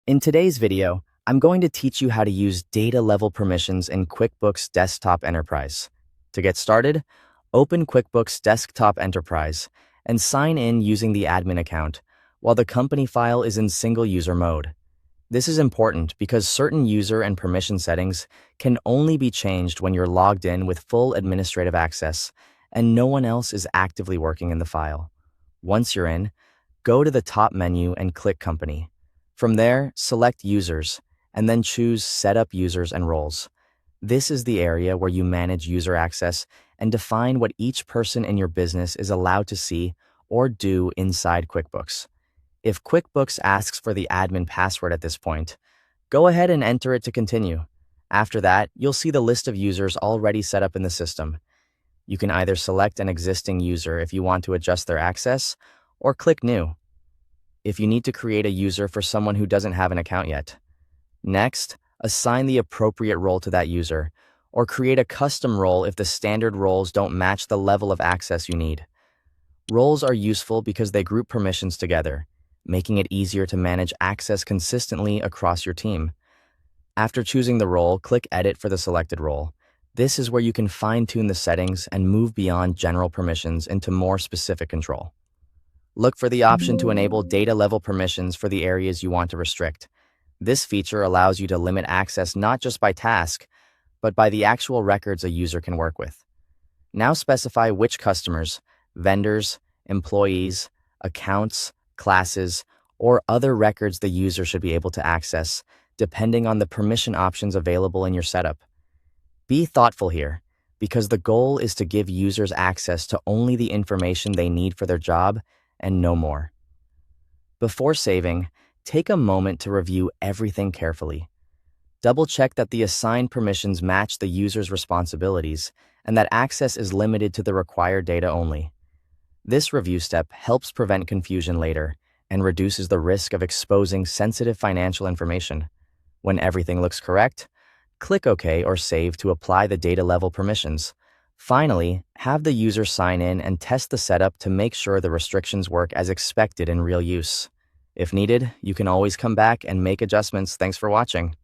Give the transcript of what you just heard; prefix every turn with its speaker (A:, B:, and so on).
A: In today's video, I'm going to teach you how to use data-level permissions in QuickBooks Desktop Enterprise. To get started, open QuickBooks Desktop Enterprise and sign in using the admin account, while the company file is in single-user mode. This is important because certain user and permission settings can only be changed when you're logged in with full administrative access and no one else is actively working in the file. Once you're in, go to the top menu and click Company. From there, select Users, and then choose Set up Users and Roles. This is the area where you manage user access and define what each person in your business is allowed to see or do inside QuickBooks. If QuickBooks asks for the admin password at this point, go ahead and enter it to continue. After that, you'll see the list of users already set up in the system. You can either select an existing user if you want to adjust their access, or click New if you need to create a user for someone who doesn't have an account yet. Next, assign the appropriate role to that user, or create a custom role if the standard roles don't match the level of access you need. Roles are useful because they group permissions together, making it easier to manage access consistently across your team. After choosing the role, click Edit for the selected role. This is where you can fine-tune the settings and move beyond general permissions into more specific control. Look for the option to enable data-level permissions for the areas you want to restrict. This feature allows you to limit access not just by task, but by the actual records a user can work with. Now specify which customers, vendors, employees, accounts, classes, or other records the user should be able to access, depending on the permission options available in your setup. Be thoughtful here, because the goal is to give users access to only the information they need for their job and no more. Before saving, take a moment to review everything carefully. Double-check that the assigned permissions match the user's responsibilities and that access is limited to the required data only. This review step helps prevent confusion later and reduces the risk of exposing sensitive financial information. When everything looks correct, click OK or Save to apply the data-level permissions. Finally, have the user sign in and test the setup to make sure the restrictions work as expected in real use. If needed, you can always come back and make adjustments. Thanks for watching.